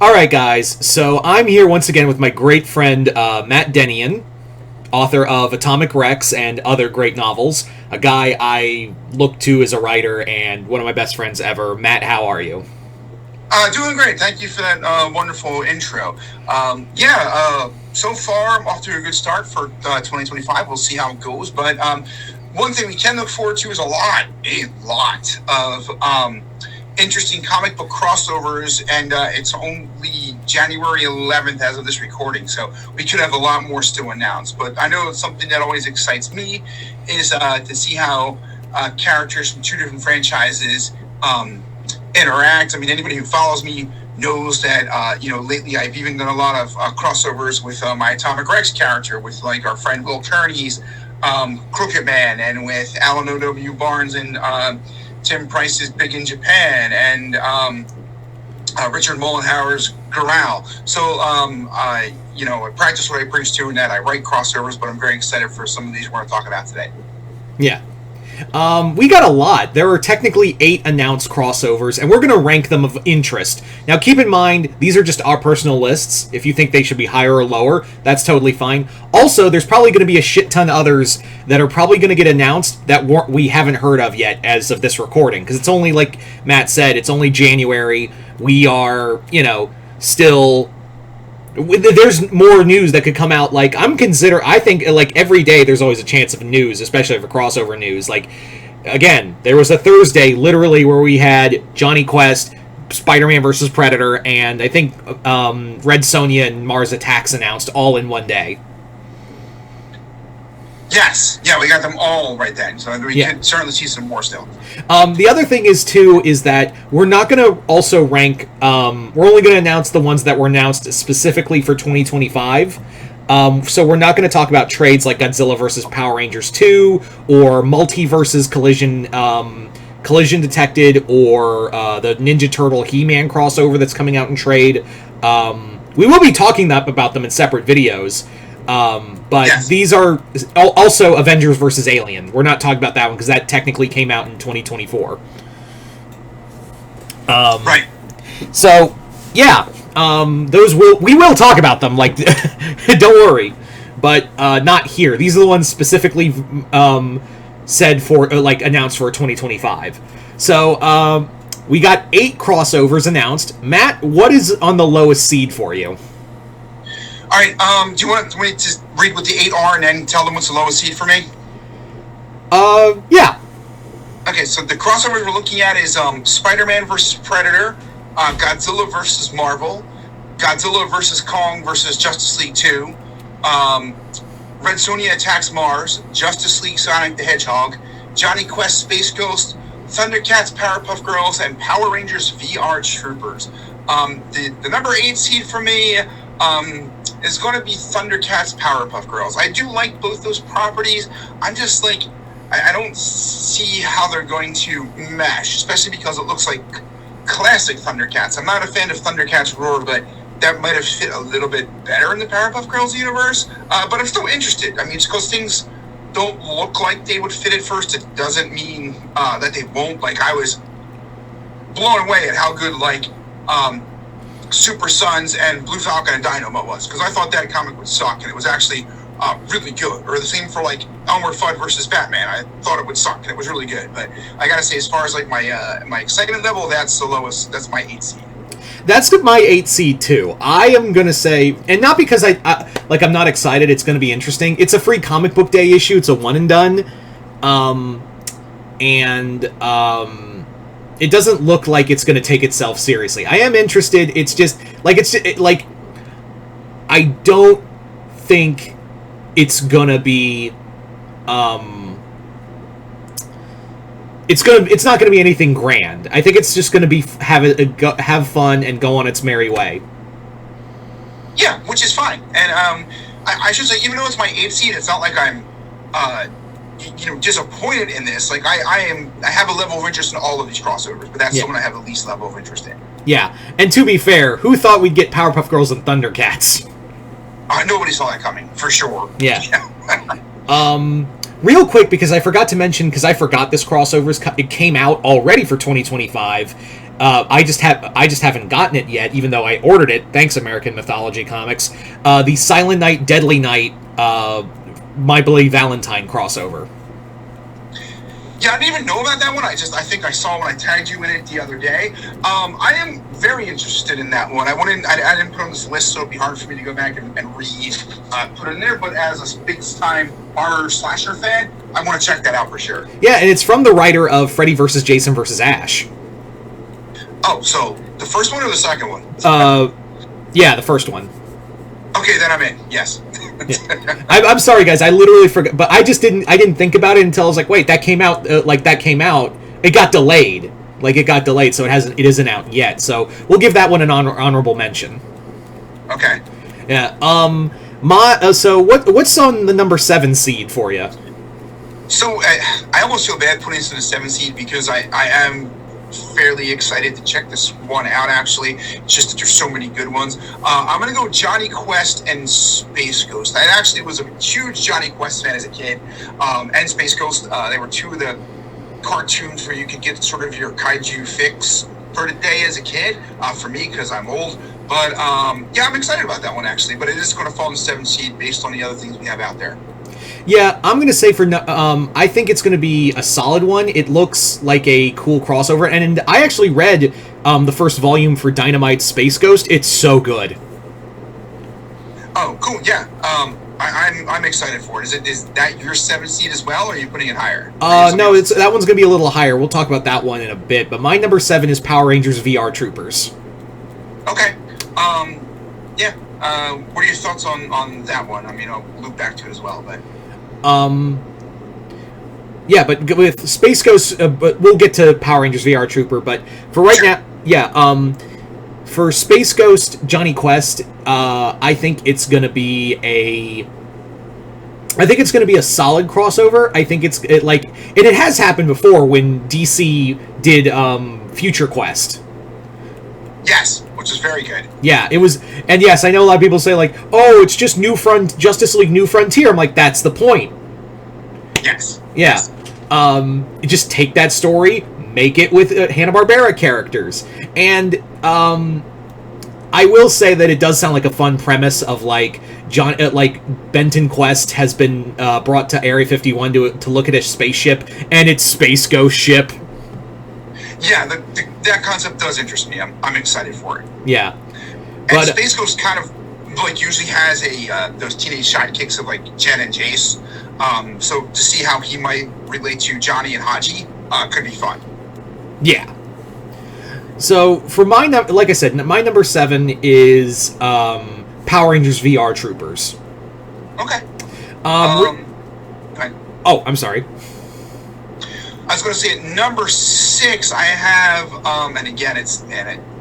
Alright, guys, so I'm here once again with my great friend Matt Dennion, author of Atomic Rex and other great novels, a guy I look to as a writer and one of my best friends ever. Matt, how are you? Doing great. Thank you for that wonderful intro. So far I'm off to a good start for 2025. We'll see how it goes. But one thing we can look forward to is a lot of interesting comic book crossovers, and it's only January 11th as of this recording, so we could have a lot more still announced. But I know something that always excites me is to see how characters from two different franchises interact. I mean, anybody who follows me knows that lately I've even done a lot of crossovers with my Atomic Rex character, with like our friend Will Kearney's Crooked Man, and with Alan O.W. Barnes and Tim Price's Big in Japan, and Richard Mollenhauer's Growl. So I practice what I preach to, and that I write crossovers, but I'm very excited for some of these we're going to talk about today. Yeah. We got a lot. There are technically 8 announced crossovers, and we're going to rank them of interest. Now, keep in mind, these are just our personal lists. If you think they should be higher or lower, that's totally fine. Also, there's probably going to be a shit ton of others that are probably going to get announced that we haven't heard of yet as of this recording, because it's only, like Matt said, it's only January. We are, still... There's more news that could come out. Like, I think, like, every day there's always a chance of news, especially for crossover news. Like, again, there was a Thursday, literally, where we had Johnny Quest, Spider-Man vs. Predator, and I think Red Sonja and Mars Attacks announced all in one day. Yes, yeah, we got them all right then, so we can certainly see some more still. The other thing is that we're not going to also rank, we're only going to announce the ones that were announced specifically for 2025, so we're not going to talk about trades like Godzilla vs. Power Rangers 2, or Multiverses Collision Detected, or the Ninja Turtle He-Man crossover that's coming out in trade. We will be talking about them in separate videos. But yes. These are also Avengers vs. Alien. We're not talking about that one because that technically came out in 2024. Right. So, yeah, we will talk about them. Like, don't worry, but not here. These are the ones specifically said for announced for 2025. So, we got 8 crossovers announced. Matt, what is on the lowest seed for you? All right, do you want me to read what the 8 are and then tell them what's the lowest seed for me? Yeah. Okay, so the crossovers we're looking at is Spider-Man vs. Predator, Godzilla vs. Marvel, Godzilla vs. Kong vs. Justice League 2, Red Sonja Attacks Mars, Justice League Sonic the Hedgehog, Johnny Quest Space Ghost, Thundercats Powerpuff Girls, and Power Rangers VR Troopers. The number 8 seed for me is going to be Thundercats Powerpuff Girls. I do like both those properties. I'm just like, I don't see how they're going to mesh, especially because it looks like classic Thundercats. I'm not a fan of Thundercats Roar, but that might have fit a little bit better in the Powerpuff Girls universe. But I'm still interested. I mean, just because things don't look like they would fit at first, it doesn't mean that they won't. Like, I was blown away at how good, Super Sons and Blue Falcon and Dynamo was, because I thought that comic would suck, and it was actually really good. Or the same for Elmer Fudd versus Batman. I thought it would suck, and it was really good. But I gotta say, as far as my excitement level, that's the lowest. That's my 8 seed. That's my 8 seed too. I am gonna say, and not because I'm not excited. It's gonna be interesting. It's a free comic book day issue. It's a one and done, it doesn't look like it's going to take itself seriously. I am interested. It's just I don't think it's going to be it's not going to be anything grand. I think it's just going to be have fun and go on its merry way. Yeah, which is fine. And I should say, even though it's my 8th seed, it's not like I'm disappointed in this. Like, I have a level of interest in all of these crossovers, but that's the one I have the least level of interest in. Yeah, and to be fair, who thought we'd get Powerpuff Girls and Thundercats? Nobody saw that coming, for sure. Yeah. Real quick, because I forgot to mention, because I forgot this crossover, it came out already for 2025. I just haven't gotten it yet, even though I ordered it. Thanks, American Mythology Comics. The Silent Night, Deadly Night, My Bloody Valentine crossover. Yeah, I didn't even know about that one. I think I saw when I tagged you in it the other day. I am very interested in that one. I didn't put it on this list, so it'd be hard for me to go back and put it in there. But as a big-time horror slasher fan, I want to check that out for sure. Yeah, and it's from the writer of Freddy vs. Jason vs. Ash. Oh, so the first one or the second one? Yeah, the first one. Okay, then I'm in. Yes. Yeah. I'm sorry, guys. I literally forgot, but I didn't think about it until I was like, wait, that came out. It got delayed. So it isn't out yet. So we'll give that one an honorable mention. Okay. Yeah. So what's on the number 7 seed for you? So I almost feel bad putting this in the 7 seed because I am fairly excited to check this one out, actually. It's just that there's so many good ones. I'm going to go Johnny Quest and Space Ghost. I actually was a huge Johnny Quest fan as a kid, and Space Ghost. They were two of the cartoons where you could get sort of your kaiju fix for the day as a kid, for me, because I'm old. But, yeah, I'm excited about that one, actually. But it is going to fall in the 7 seed based on the other things we have out there. Yeah, I'm going to say I think it's going to be a solid one. It looks like a cool crossover, and I actually read the first volume for Dynamite Space Ghost. It's so good. Oh, cool, yeah. I'm excited for it. Is that your 7 seed as well, or are you putting it higher? No, that one's going to be a little higher. We'll talk about that one in a bit, but my number 7 is Power Rangers VR Troopers. Okay. Yeah. What are your thoughts on that one? I mean, I'll loop back to it as well, but... Yeah, but with Space Ghost, but we'll get to Power Rangers VR Trooper. But for right now, yeah, for Space Ghost Johnny Quest, I think it's gonna be a solid crossover. I think it has happened before when DC did Future Quest. Yes, which is very good. Yeah, it was, and yes, I know a lot of people say like, "Oh, it's just Justice League New Frontier." I'm like, that's the point. Yes. Yeah. Yes. Just take that story, make it with Hanna-Barbera characters, and I will say that it does sound like a fun premise of like Benton Quest has been brought to Area 51 to look at a spaceship, and it's Space Ghost ship. Yeah, that concept does interest me. I'm excited for it. Yeah, and Space Ghost kind of like usually has those teenage sidekicks of like Jen and Jace. So to see how he might relate to Johnny and Haji could be fun. Yeah. So for like I said, my number 7 is Power Rangers VR Troopers. Okay. Oh, I'm sorry. I was going to say at number 6, I have, and again,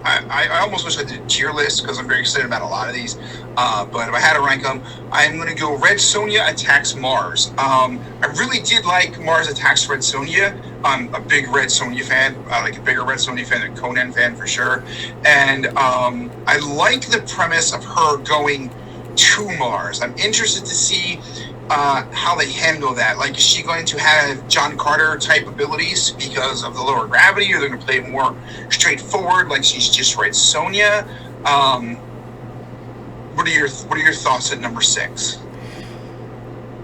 I almost wish I did a tier list because I'm very excited about a lot of these. But if I had to rank them, I'm going to go Red Sonja Attacks Mars. I really did like Mars Attacks Red Sonja. I'm a big Red Sonja fan, like a bigger Red Sonja fan than Conan fan for sure. And I like the premise of her going to Mars. I'm interested to see how they handle that. Like, is she going to have John Carter type abilities because of the lower gravity, or they're going to play it more straightforward, like she's just Red Sonja? What are your thoughts at number 6?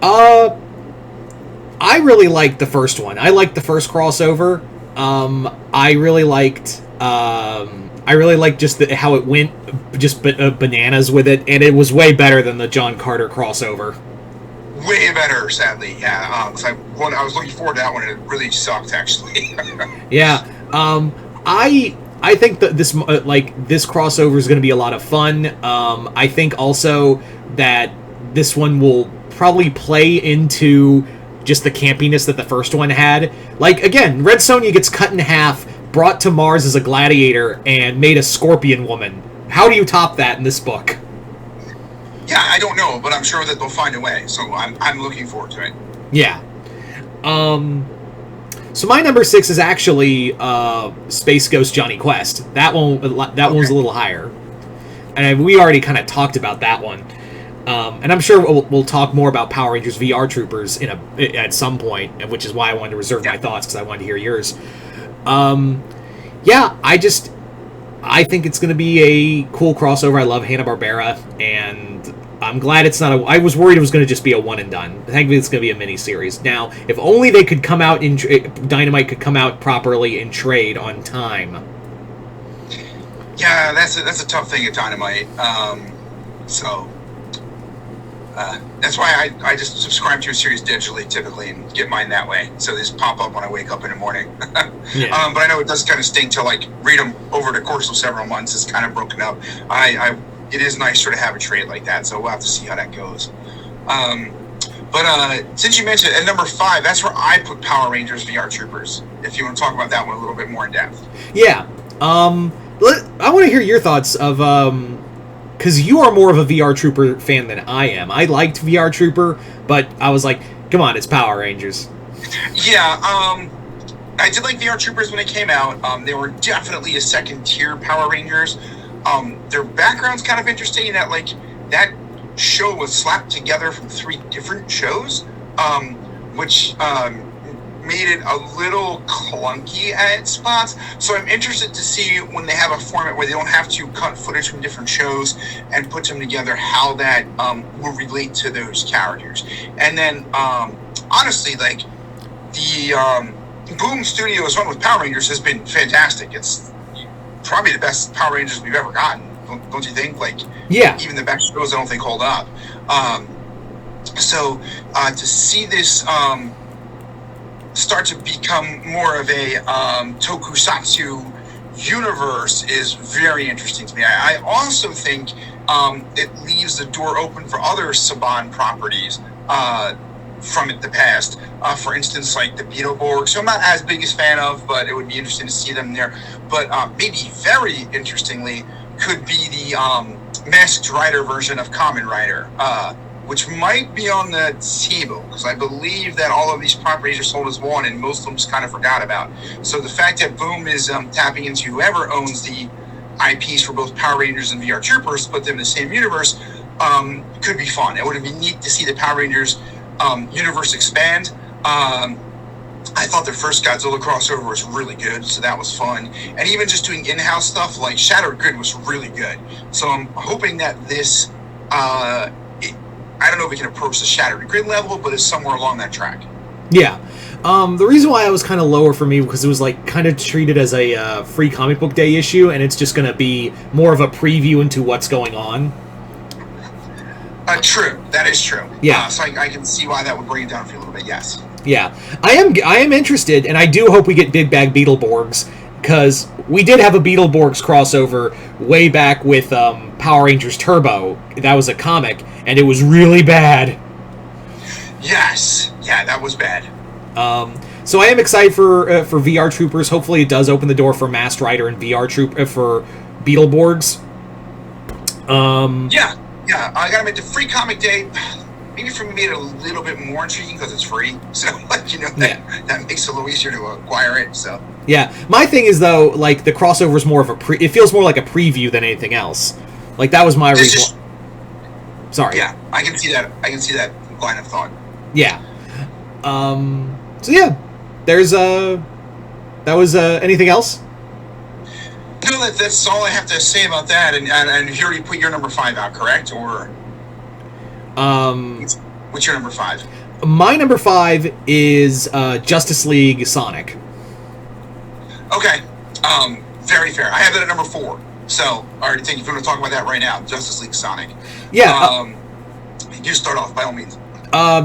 I really liked the first one. I liked the first crossover. I really liked just how it went, just bananas with it, and it was way better than the John Carter crossover. Way better, sadly. Yeah, because I was looking forward to that one, and it really sucked, actually. Yeah. I think that this crossover is going to be a lot of fun. I think also that this one will probably play into just the campiness that the first one had. Like, again, Red Sonja gets cut in half, brought to Mars as a gladiator, and made a scorpion woman. How do you top that in this book? Yeah, I don't know, but I'm sure that they'll find a way. So I'm looking forward to it. Yeah. So my number 6 is actually Space Ghost Johnny Quest. That one was a little higher, and we already kind of talked about that one. And I'm sure we'll talk more about Power Rangers VR Troopers at some point, which is why I wanted to reserve my thoughts, because I wanted to hear yours. Yeah, Yeah, I think it's going to be a cool crossover. I love Hanna-Barbera, and I'm glad it's not I was worried it was going to just be a one and done. Thankfully, it's going to be a mini-series. Now, if only they could come out Dynamite could come out properly in trade on time. Yeah, that's a tough thing at Dynamite. So that's why I just subscribe to a series digitally typically and get mine that way. So they just pop up when I wake up in the morning. Yeah. But I know it does kind of stink to like read them over the course of several months. It's kind of broken up. It is nicer to have a trade like that. So we'll have to see how that goes. But since you mentioned at number 5, that's where I put Power Rangers VR Troopers. If you want to talk about that one a little bit more in depth. Yeah. I want to hear your thoughts of because you are more of a VR Trooper fan than I am. I liked VR Trooper, but I was like, come on, it's Power Rangers. Yeah, I did like VR Troopers when they came out. They were definitely a second-tier Power Rangers. Their background's kind of interesting in that, like, that show was slapped together from 3 different shows, which made it a little clunky at spots. So I'm interested to see when they have a format where they don't have to cut footage from different shows and put them together, how that will relate to those characters. And then, honestly, like, the Boom Studios run with Power Rangers has been fantastic. It's probably the best Power Rangers we've ever gotten, don't you think? Like, yeah, even the best shows I don't think hold up. So to see this start to become more of a tokusatsu universe is very interesting to me. I also think it leaves the door open for other Saban properties from the past. For instance, like the Beetleborgs, who I'm not as big a fan of, but it would be interesting to see them there. But maybe very interestingly could be the Masked Rider version of Kamen Rider, which might be on the table, because I believe that all of these properties are sold as one, and most of them just kind of forgot about. So the fact that Boom is tapping into whoever owns the IPs for both Power Rangers and VR Troopers, put them in the same universe, could be fun. It would be neat to see the Power Rangers universe expand. I thought their first Godzilla crossover was really good, so that was fun. And even just doing in-house stuff like Shattered Grid was really good. So I'm hoping that this, I don't know if we can approach the Shattered Grid level, but it's somewhere along that track. Yeah. The reason why I was kind of lower for me because it was like kind of treated as a free comic book day issue, and it's just going to be more of a preview into what's going on. True. That is true. Yeah. So I can see why that would bring it down for you a little bit, yes. Yeah. I am interested, and I do hope we get Big Bag Beetleborgs, because we did have a Beetleborgs crossover way back with Power Rangers Turbo. That was a comic, and it was really bad. Yes. Yeah, that was bad. So I am excited for VR Troopers. Hopefully it does open the door for Masked Rider and VR for Beetleborgs. Yeah. I gotta admit, the free comic day, maybe for me, made it a little bit more intriguing because it's free. So, like, you know, that makes it a little easier to acquire it. So. Yeah, my thing is though, like the crossover is more of a it feels more like a preview than anything else. Like that was my reason. Sorry. Yeah, I can see that. I can see that line of thought. Yeah. So yeah, there's that was anything else? No, that's all I have to say about that. And you already put your number 5 out, correct? Or what's your number 5? My number 5 is Justice League Sonic. Okay, very fair. I have that at number 4. So I already think if you want to talk about that right now, Justice League Sonic. Yeah. You start off by all means.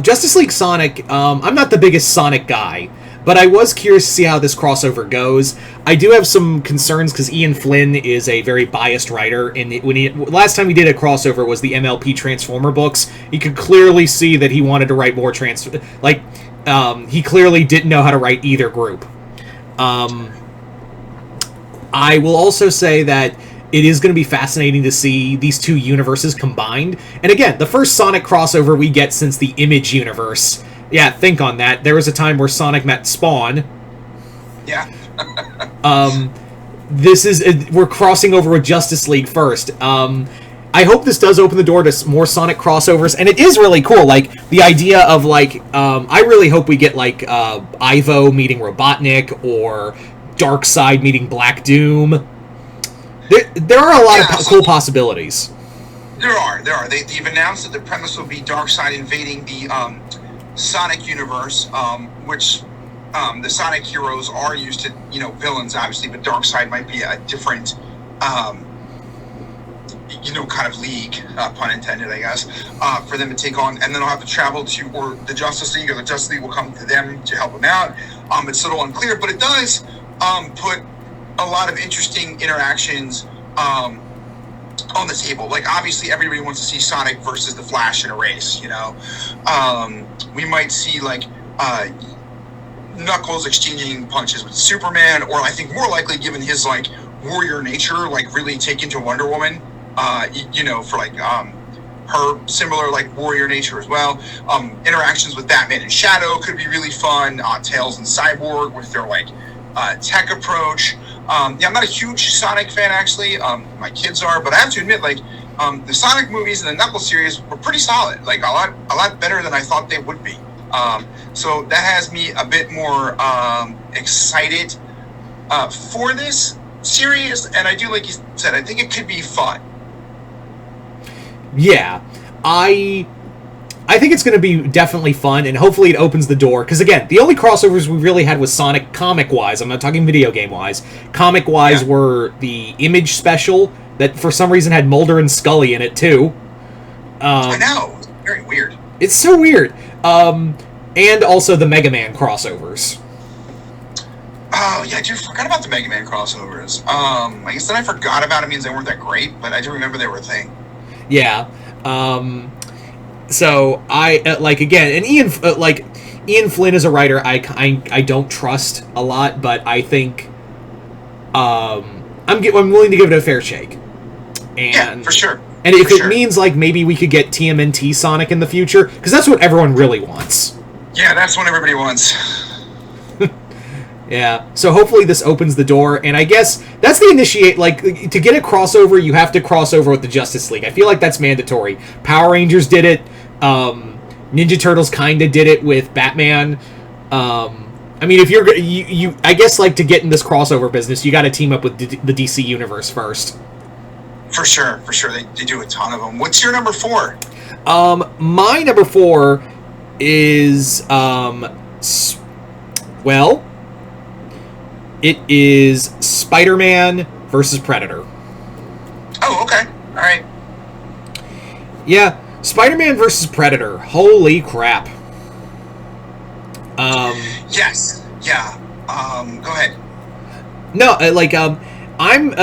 Justice League Sonic. I'm not the biggest Sonic guy, but I was curious to see how this crossover goes. I do have some concerns because Ian Flynn is a very biased writer, and last time he did a crossover was the MLP Transformer books. You could clearly see that he wanted to write more he clearly didn't know how to write either group. I will also say that it is going to be fascinating to see these two universes combined. And again, the first Sonic crossover we get since the Image universe. Yeah, think on that. There was a time where Sonic met Spawn. Yeah. We're crossing over with Justice League first. I hope this does open the door to more Sonic crossovers, and it is really cool. Like the idea of like, I really hope we get like Ivo meeting Robotnik, or Darkseid meeting Black Doom. There are a lot of cool possibilities. There are. They've announced that the premise will be Darkseid invading the Sonic universe, which the Sonic heroes are used to, villains, obviously, but Darkseid might be a different, kind of league, pun intended, I guess, for them to take on. And then they'll have to travel to, or the Justice League, or the Justice League will come to them to help them out. It's a little unclear, but it does put a lot of interesting interactions on the table. Like, obviously, everybody wants to see Sonic versus the Flash in a race, we might see, like, Knuckles exchanging punches with Superman, or I think more likely, given his, like, warrior nature, like, really taken to Wonder Woman, for, like, her similar, like, warrior nature as well. Interactions with Batman and Shadow could be really fun. Tails and Cyborg with their, like, tech approach. I'm not a huge Sonic fan, actually. My kids are, but I have to admit, like, the Sonic movies and the Knuckles series were pretty solid. Like, a lot better than I thought they would be. So that has me a bit more excited for this series, and I do, like you said, I think it could be fun. Yeah, I think it's going to be definitely fun, and hopefully it opens the door. Because, again, the only crossovers we really had with Sonic comic-wise, I'm not talking video game-wise, comic-wise were the Image special that for some reason had Mulder and Scully in it, too. I know. It's very weird. It's so weird. And also the Mega Man crossovers. Oh, yeah, I forgot about the Mega Man crossovers. I guess that I forgot about it means they weren't that great, but I do remember they were a thing. Yeah. So I like, again, and Ian Flynn as a writer, I don't trust a lot, but I think I'm willing to give it a fair shake. And, yeah, for sure. And if it means, like, maybe we could get TMNT Sonic in the future, because that's what everyone really wants. Yeah, that's what everybody wants. Yeah, so hopefully this opens the door, and I guess that's the initiate, like, to get a crossover, you have to cross over with the Justice League. I feel like that's mandatory. Power Rangers did it, Ninja Turtles kinda did it with Batman. I mean, if you I guess, like, to get in this crossover business, you gotta team up with the DC Universe first. For sure. They do a ton of them. What's your number 4? My number 4 is, it is Spider-Man versus Predator. Oh, okay. All right. Yeah, Spider-Man versus Predator. Holy crap. Yes. Yeah. Go ahead. No, I'm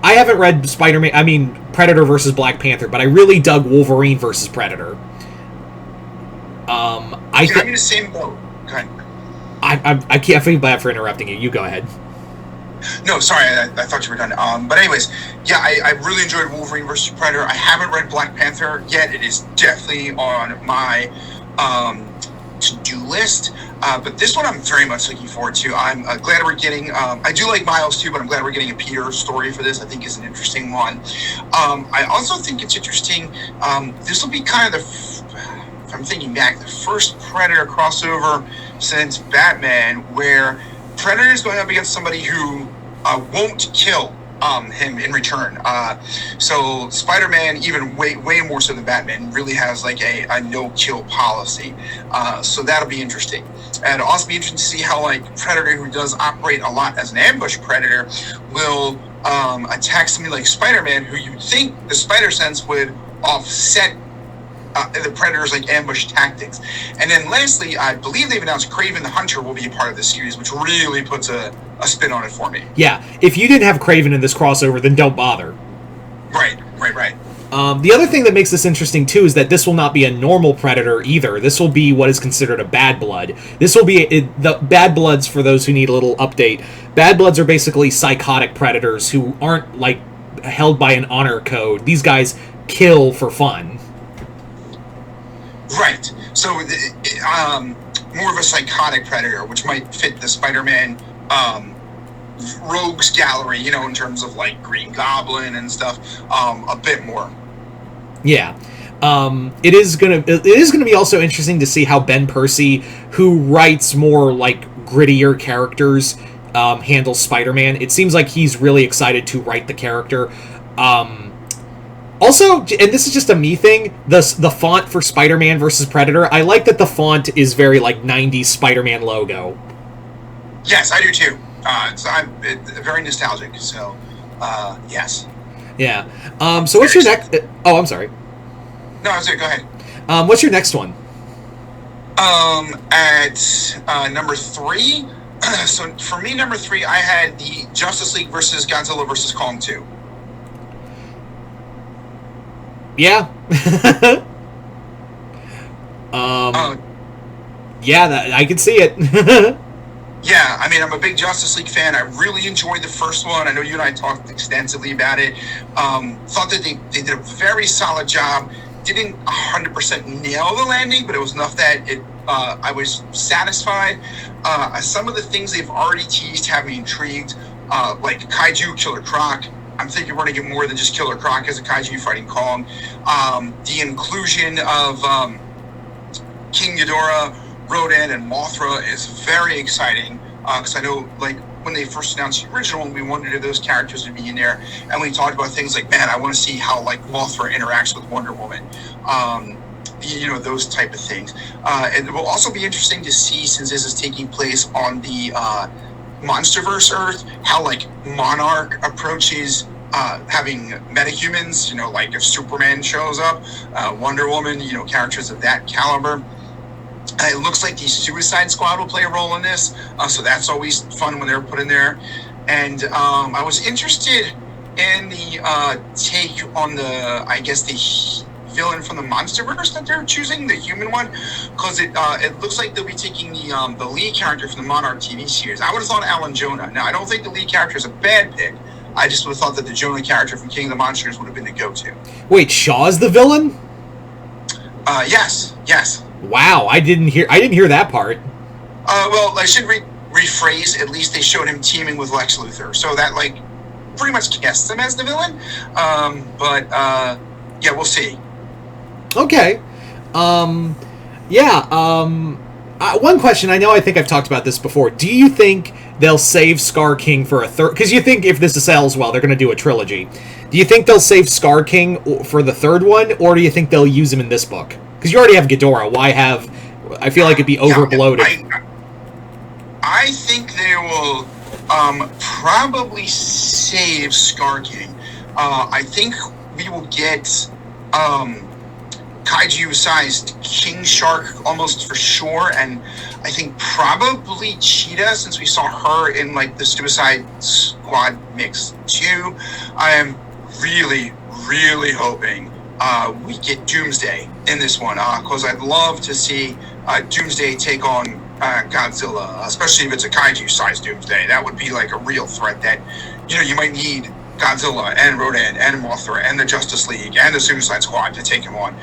I haven't read Predator versus Black Panther, but I really dug Wolverine versus Predator. I'm in the same boat. Go ahead. I can't feel bad for interrupting you. You go ahead. No, sorry, I thought you were done. But anyways, yeah, I really enjoyed Wolverine versus Predator. I haven't read Black Panther yet. It is definitely on my to-do list. But this one I'm very much looking forward to. I'm glad we're getting... I do like Miles too, but I'm glad we're getting a Peter story for this. I think is an interesting one. I also think it's interesting. This will be kind of if I'm thinking back, the first Predator crossover since Batman, where Predator is going up against somebody who won't kill him in return. So Spider-Man, even way more so than Batman, really has like a no-kill policy. So that'll be interesting. And it'll also be interesting to see how, like, Predator, who does operate a lot as an ambush predator, will attack somebody like Spider-Man, who you'd think the spider sense would offset the Predator's, like, ambush tactics. And then lastly, I believe they've announced Kraven the Hunter will be a part of this series, which really puts a spin on it for me. Yeah, if you didn't have Kraven in this crossover, then don't bother. Right. The other thing that makes this interesting, too, is that this will not be a normal Predator either. This will be what is considered a Bad Blood. This will be... the Bad Bloods, for those who need a little update, Bad Bloods are basically psychotic Predators who aren't, like, held by an honor code. These guys kill for fun. Right. So, more of a psychotic Predator, which might fit the Spider-Man rogues gallery, in terms of, like, Green Goblin and stuff, a bit more. Yeah. It is gonna be also interesting to see how Ben Percy, who writes more, like, grittier characters, handles Spider-Man. It seems like he's really excited to write the character. Also, and this is just a me thing, the font for Spider-Man versus Predator, I like that the font is very, like, 90s Spider-Man logo. Yes, I do too. It's very nostalgic, so, yes. Yeah. So what's your next... Oh, I'm sorry. No, I was there. Go ahead. What's your next one? At number 3, so for me, number 3, I had the Justice League versus Godzilla versus Kong 2. Yeah. Yeah, I can see it. Yeah, I mean, I'm a big Justice League fan. I really enjoyed the first one. I know you and I talked extensively about it. Thought that they did a very solid job. Didn't 100% nail the landing, but it was enough that I was satisfied. Some of the things they've already teased have me intrigued, like Kaiju Killer Croc. I'm thinking we're going to get more than just Killer Croc as a kaiju fighting Kong. The inclusion of King Ghidorah, Rodan, and Mothra is very exciting, because I know, like, when they first announced the original, we wondered if those characters would be in there, and we talked about things like, man, I want to see how, like, Mothra interacts with Wonder Woman. Those type of things. And it will also be interesting to see, since this is taking place on the Monsterverse Earth, how, like, Monarch approaches having metahumans, like if Superman shows up, Wonder Woman, characters of that caliber. It looks like the Suicide Squad will play a role in this, so that's always fun when they're put in there. And I was interested in the take on the villain from the Monsterverse that they're choosing, the human one, because it looks like they'll be taking the lead character from the Monarch TV series. I would have thought Alan Jonah. Now, I don't think the lead character is a bad pick. I just would have thought that the Jonah character from King of the Monsters would have been the go-to. Wait, Shaw's the villain? Yes. Wow, I didn't hear that part. Well, I should rephrase. At least they showed him teaming with Lex Luthor, so that, like, pretty much casts him as the villain. Yeah, we'll see. Okay. One question, I think I've talked about this before. Do you think they'll save Scar King for a third? Because you think if this sells well, they're going to do a trilogy. Do you think they'll save Scar King for the third one, or do you think they'll use him in this book? Because you already have Ghidorah. Why have... I feel like it'd be overbloated. I think they will probably save Scar King. I think we will get kaiju-sized King Shark almost for sure, and I think probably Cheetah, since we saw her in, like, the Suicide Squad mix too. I am really, really hoping we get Doomsday in this one, because I'd love to see Doomsday take on Godzilla, especially if it's a kaiju-sized Doomsday. That would be like a real threat that, you might need Godzilla and Rodan and Mothra and the Justice League and the Suicide Squad to take him on.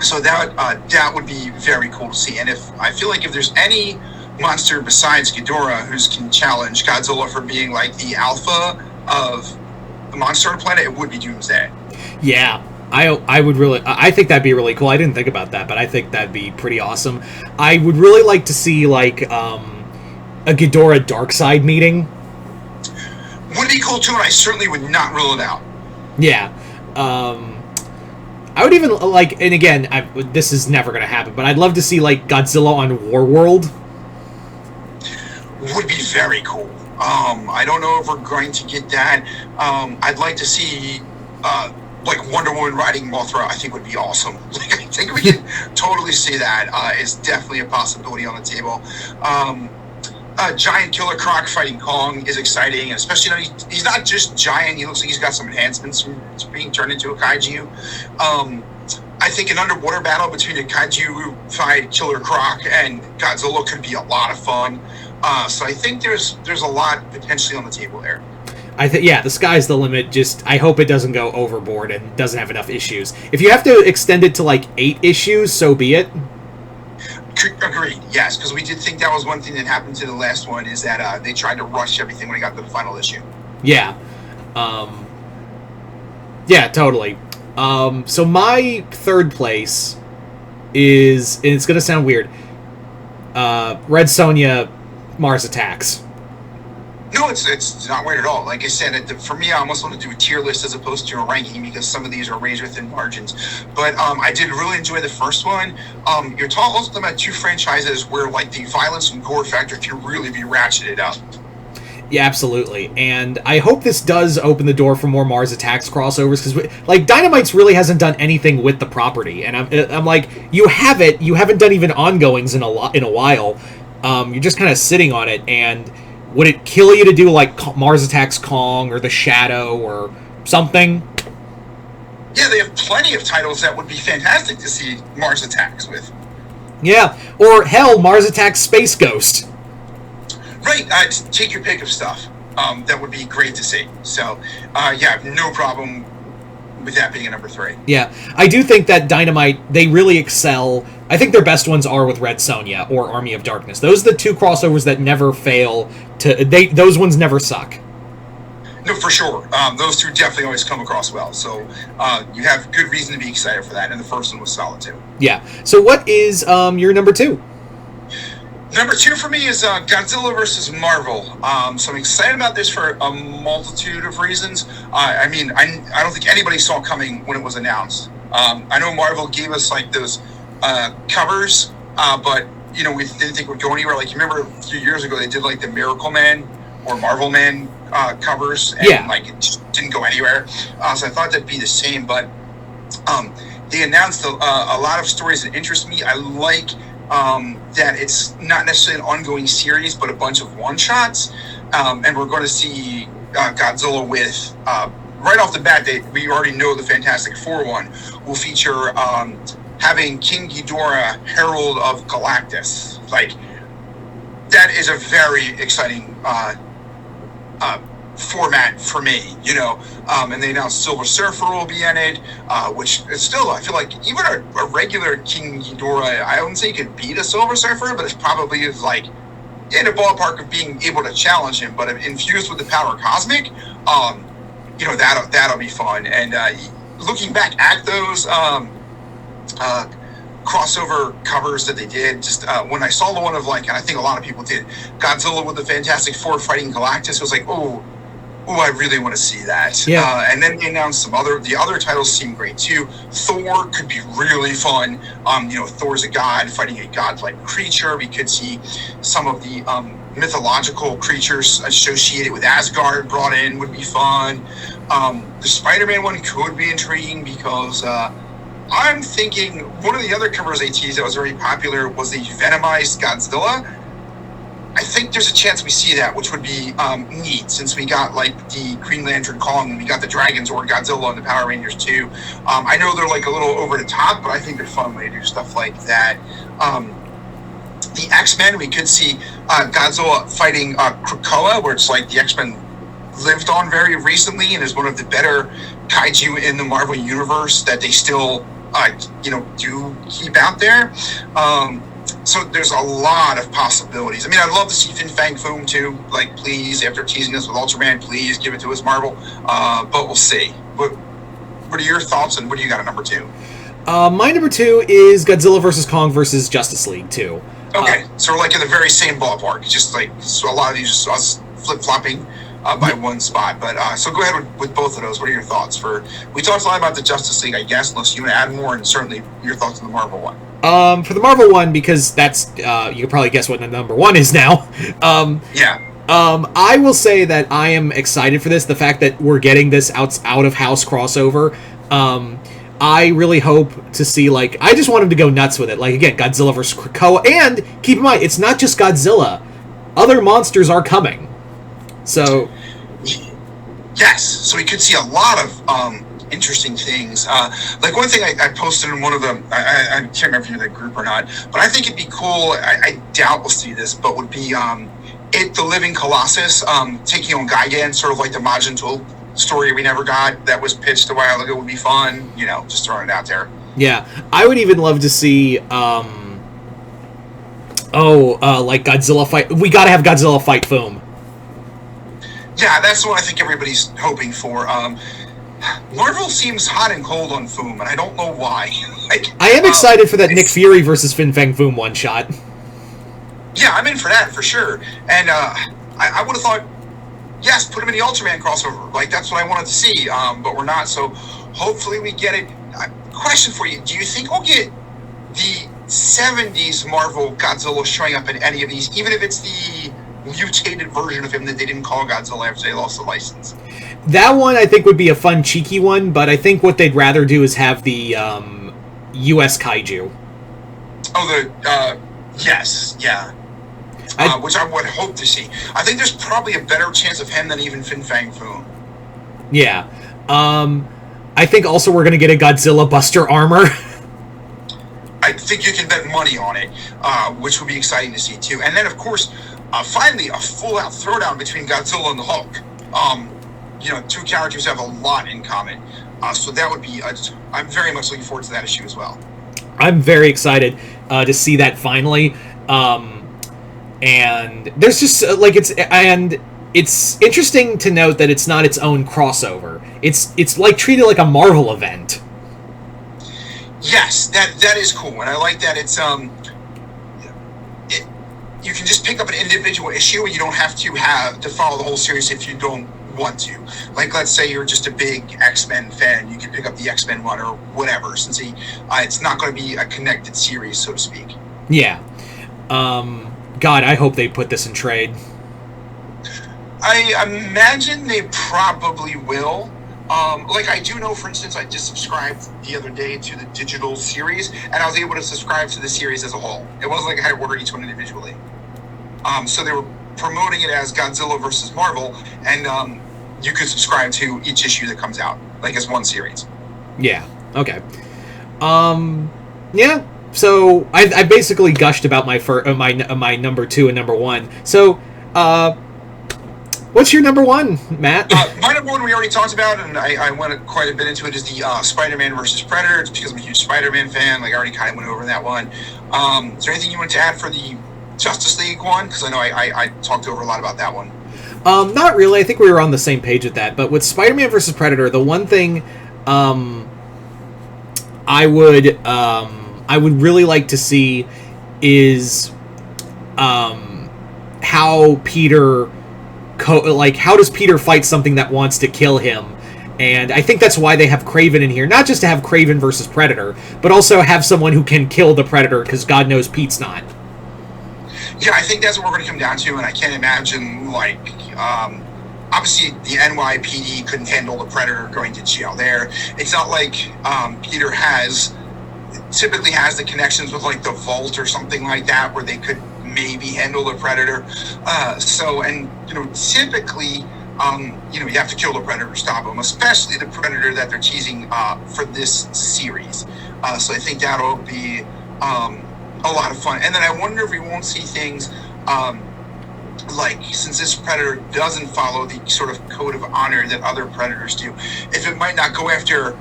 So that would be very cool to see. And I feel like if there's any monster besides Ghidorah who can challenge Godzilla for being like the alpha of the monster planet, it would be Doomsday. Yeah, I think that'd be really cool. I didn't think about that, but I think that'd be pretty awesome. I would really like to see, like, a Ghidorah Darkseid meeting. Would be cool too, and I certainly would not rule it out. Yeah. I would even, like, and again, this is never going to happen, but I'd love to see, like, Godzilla on Warworld. Would be very cool. I don't know if we're going to get that. I'd like to see, like, Wonder Woman riding Mothra. I think would be awesome. Like, I think we can totally see that. Is definitely a possibility on the table. Giant Killer Croc fighting Kong is exciting, especially he's not just giant. He looks like he's got some enhancements from being turned into a kaiju. I think an underwater battle between a kaiju-fied Killer Croc and Godzilla could be a lot of fun. So I think there's a lot potentially on the table there. I think, yeah, the sky's the limit. Just, I hope it doesn't go overboard and doesn't have enough issues. If you have to extend it to, like, 8 issues, so be it. Agreed, yes, because we did think that was one thing that happened to the last one, is that they tried to rush everything when it got to the final issue. Yeah. Yeah, totally. So my third place is, and it's going to sound weird, Red Sonja Mars Attacks. No, it's not weird at all. Like I said, for me, I almost want to do a tier list as opposed to a ranking because some of these are range within margins. But I did really enjoy the first one. You're talking about two franchises where like the violence and gore factor can really be ratcheted up. Yeah, absolutely. And I hope this does open the door for more Mars Attacks crossovers because, like, Dynamite's really hasn't done anything with the property, and I'm like, you haven't done even ongoings in a while. You're just kind of sitting on it, and would it kill you to do like Mars Attacks Kong or The Shadow or something? Yeah, they have plenty of titles that would be fantastic to see Mars Attacks with. Yeah, or hell, Mars Attacks Space Ghost. Right, take your pick of stuff. That would be great to see. So, yeah, no problem with that being a number 3. Yeah, I do think that Dynamite, they really excel. I think their best ones are with Red Sonja or Army of Darkness. Those are the two crossovers that never fail to. Those ones never suck. No, for sure. Those two definitely always come across well. So you have good reason to be excited for that. And the first one was solid too. Yeah. So what is your number 2? Number 2 for me is Godzilla versus Marvel. So I'm excited about this for a multitude of reasons. I mean, I don't think anybody saw it coming when it was announced. I know Marvel gave us like those covers, but you know we didn't think it would go anywhere. Like you remember a few years ago they did like the Miracle Man or Marvel Man covers, and like it just didn't go anywhere. So I thought that'd be the same, but they announced a lot of stories that interest me. I like that it's not necessarily an ongoing series, but a bunch of one-shots, and we're going to see Godzilla with right off the bat. We already know the Fantastic Four one will feature having King Ghidorah, Herald of Galactus. Like that is a very exciting format for me, you know. And they announced Silver Surfer will be in it, which is still, I feel like even a regular King Ghidorah, I wouldn't say he could beat a Silver Surfer, but it probably is like in a ballpark of being able to challenge him. But infused with the power cosmic, you know, that'll be fun. And looking back at those crossover covers that they did, just when I saw the one of like, and I think a lot of people did, Godzilla with the Fantastic Four fighting Galactus, it was like, oh, I really want to see that. Yeah. And then they announced the other titles seem great too. Thor could be really fun. You know, Thor's a god fighting a godlike creature. We could see some of the mythological creatures associated with Asgard brought in, would be fun. The Spider-Man one could be intriguing because I'm thinking one of the other covers they teased that was very popular was the Venomized Godzilla. I think there's a chance we see that, which would be neat, since we got like the Green Lantern Kong and we got the Dragons or Godzilla and the Power Rangers too. I know they're like a little over the top, but I think they're fun way to do stuff like that. The X-Men, we could see Godzilla fighting Krakoa, where it's like the X-Men lived on very recently and is one of the better kaiju in the Marvel universe that they still you know, do keep out there. So there's a lot of possibilities. I mean, I'd love to see Fin Fang Foom too. Like, please, after teasing us with Ultraman, please give it to us, Marvel. But we'll see. What are your thoughts, and what do you got at number 2? My number 2 is Godzilla vs. Kong versus Justice League 2. Okay, so we're like in the very same ballpark. Just like, so a lot of these just us flip-flopping by one spot. But so go ahead with both of those. What are your thoughts? We talked a lot about the Justice League, I guess, unless you want to add more, and certainly your thoughts on the Marvel one. For the Marvel one, because that's you can probably guess what the number 1 is now. Yeah. I will say that I am excited for this. The fact that we're getting this out of house crossover. I really hope to see, like, I just want him to go nuts with it. Like, again, Godzilla vs. Krakoa, and keep in mind, it's not just Godzilla. Other monsters are coming. So, yes. So we could see a lot of interesting things. Like one thing I posted in one of them, I can't remember if you're in the group or not, but I think it'd be cool. I doubt we'll see this, but would be the Living Colossus taking on Gigan, sort of like the Majin Tool story we never got that was pitched a while ago. Would be fun. You know, just throwing it out there. Yeah, I would even love to see. Like Godzilla fight. We gotta have Godzilla fight Foom. Yeah, that's what I think everybody's hoping for. Marvel seems hot and cold on Foom, and I don't know why. I am excited for that Nick Fury versus Fin Fang Foom one shot. Yeah, I'm in for that for sure. And I would have thought, yes, put him in the Ultraman crossover. Like, that's what I wanted to see, but we're not. So hopefully we get it. Question for you. Do you think we'll get the 70s Marvel Godzilla showing up in any of these, even if it's the mutated version of him that they didn't call Godzilla after they lost the license? That one I think would be a fun, cheeky one, but I think what they'd rather do is have the U.S. Kaiju. Oh, yes, yeah. Which I would hope to see. I think there's probably a better chance of him than even Fin Fang Foom. Yeah. I think also we're going to get a Godzilla Buster armor. I think you can bet money on it, which would be exciting to see too. And then, of course, finally, a full-out throwdown between Godzilla and the Hulk. Two characters have a lot in common. So that would be... I'm very much looking forward to that issue as well. I'm very excited to see that finally. And there's just it's interesting to note that it's not its own crossover. It's like treated like a Marvel event. Yes, that is cool, and I like that. It's you can just pick up an individual issue, and you don't have to follow the whole series if you don't want to. Like, let's say you're just a big X-Men fan, you can pick up the X-Men one or whatever, since it's not going to be a connected series, so to speak. Yeah. God, I hope they put this in trade. I imagine they probably will. I do know, for instance, I just subscribed the other day to the digital series, and I was able to subscribe to the series as a whole. It wasn't like I had to order each one individually. So they were promoting it as Godzilla versus Marvel, and you could subscribe to each issue that comes out, like as one series. Yeah. Okay. Yeah. So I basically gushed about my number 2 and number 1. So, what's your number 1, Matt? My number 1 we already talked about, and I went quite a bit into it, is the Spider-Man versus Predator. It's because I'm a huge Spider-Man fan. Like, I already kind of went over that one. Is there anything you want to add for the Justice League one? Because I know I talked over a lot about that one. Not really. I think we were on the same page with that. But with Spider-Man versus Predator, the one thing I would really like to see is how Peter how does Peter fight something that wants to kill him? And I think that's why they have Kraven in here, not just to have Kraven versus Predator, but also have someone who can kill the Predator, because God knows Pete's not. Yeah, I think that's what we're going to come down to, and I can't imagine, obviously the NYPD couldn't handle the Predator going to jail there. It's not like Peter typically has the connections with, the Vault or something like that, where they could maybe handle the Predator. Typically, you have to kill the Predator to stop him, especially the Predator that they're teasing for this series. So I think that'll be a lot of fun. And then I wonder if we won't see things since this Predator doesn't follow the sort of code of honor that other Predators do, if it might not go after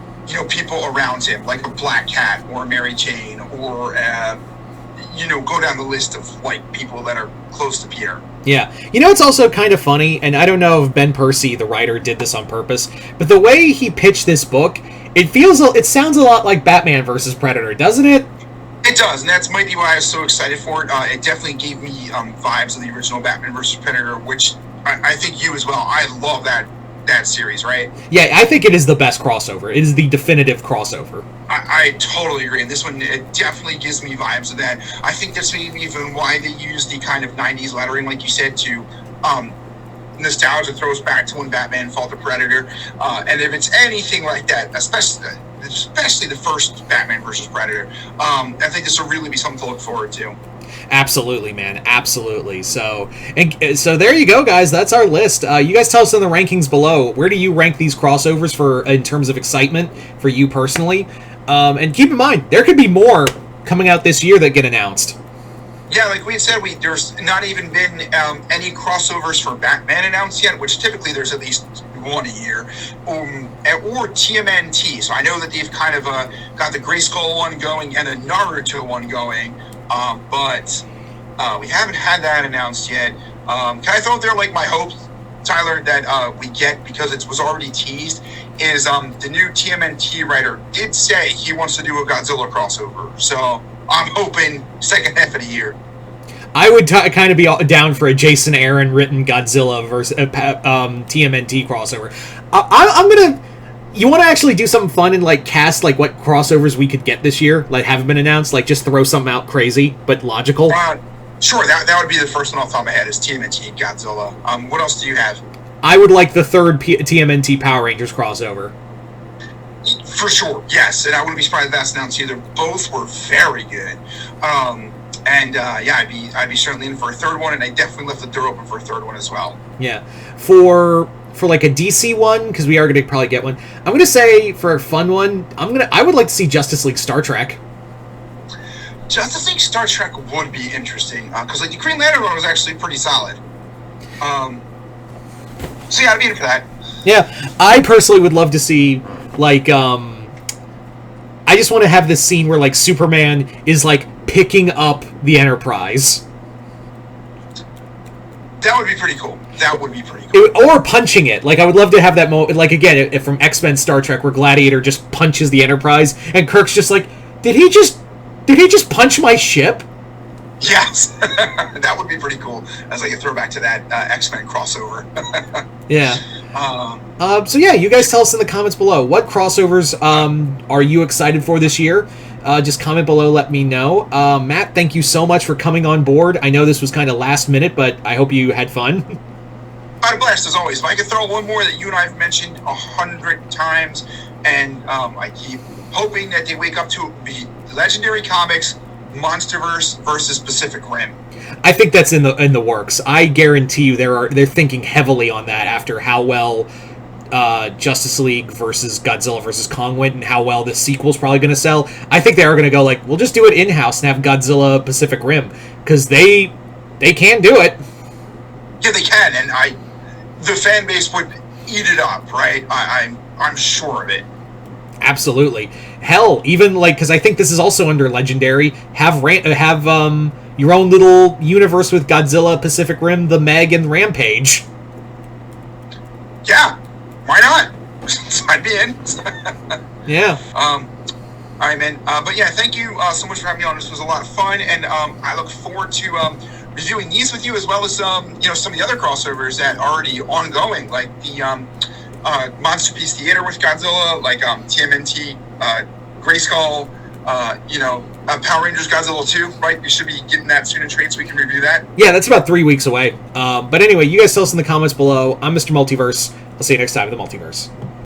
people around him, like a Black Cat or a Mary Jane, or go down the list of people that are close to Peter. Yeah. It's also kind of funny, and I don't know if Ben Percy, the writer, did this on purpose, but the way he pitched this book, it sounds a lot like Batman versus Predator, doesn't it? It does, and that might be why I was so excited for it. It definitely gave me vibes of the original Batman versus Predator, which I think you as well. I love that series, right? Yeah, I think it is the best crossover. It is the definitive crossover. I totally agree. And this one, it definitely gives me vibes of that. I think that's maybe even why they use the kind of 90s lettering, like you said, to nostalgia throws back to when Batman fought the Predator. And if it's anything like that, especially the first Batman versus Predator, I think this will really be something to look forward to. Absolutely, man. Absolutely. So there you go, guys. That's our list. You guys tell us in the rankings below. Where do you rank these crossovers in terms of excitement for you personally? And keep in mind, there could be more coming out this year that get announced. Yeah, like we said, there's not even been any crossovers for Batman announced yet, which typically there's at least one a year, or TMNT. So I know that they've kind of got the Grayskull one going and a Naruto one going, but we haven't had that announced yet. Can I throw out there my hope, Tyler, that we get, because it was already teased, is the new TMNT writer did say he wants to do a Godzilla crossover. So I'm hoping second half of the year. I would kind of be down for a Jason Aaron written Godzilla versus TMNT crossover. I'm gonna. You want to actually do something fun and like cast like what crossovers we could get this year, like haven't been announced, like just throw something out crazy but logical. Sure, that would be the first one off the top of my head is TMNT Godzilla. What else do you have? I would like the third TMNT Power Rangers crossover. For sure, yes, and I wouldn't be surprised if that's announced either. Both were very good, I'd be certainly in for a third one, and I definitely left the door open for a third one as well. Yeah, for like a DC one, because we are going to probably get one. I'm going to say for a fun one, I would like to see Justice League Star Trek. Justice League Star Trek would be interesting because like the Green Lantern one was actually pretty solid. So yeah, I'd be in for that. Yeah, I personally would love to see like I just want to have this scene where like Superman is like picking up the Enterprise. That would be pretty cool. That would be pretty cool. Or punching it. Like, I would love to have that moment. Like, again, if from X-Men Star Trek, where Gladiator just punches the Enterprise, and Kirk's just like, did he just punch my ship? Yes. That would be pretty cool. As like a throwback to that X-Men crossover. Yeah. So, yeah, you guys tell us in the comments below. What crossovers are you excited for this year? Just comment below, let me know. Matt, thank you so much for coming on board. I know this was kind of last minute, but I hope you had fun. I had a blast as always. If I could throw one more that you and I have mentioned 100 times, and I keep hoping that they wake up to the Legendary Comics Monsterverse versus Pacific Rim. I think that's in the works. I guarantee you they're thinking heavily on that after how well Justice League versus Godzilla versus Kong went and how well this sequel's probably going to sell. I think they are going to go like, we'll just do it in-house and have Godzilla Pacific Rim, because they can do it. Yeah, they can, and the fan base would eat it up, right? I'm sure of it. Absolutely. Hell, even like, because I think this is also under Legendary, have your own little universe with Godzilla, Pacific Rim, the Meg, and Rampage. Yeah, why not? I'd be in. Yeah. All right, man. But yeah, thank you so much for having me on. This was a lot of fun, and I look forward to reviewing these with you, as well as some of the other crossovers that are already ongoing, like the Monsterpiece Theater with Godzilla, like TMNT, Grayskull, Power Rangers Godzilla 2, right? We should be getting that soon in trade so we can review that. Yeah, that's about 3 weeks away. But anyway, you guys tell us in the comments below. I'm Mr. Multiverse. I'll see you next time in the Multiverse.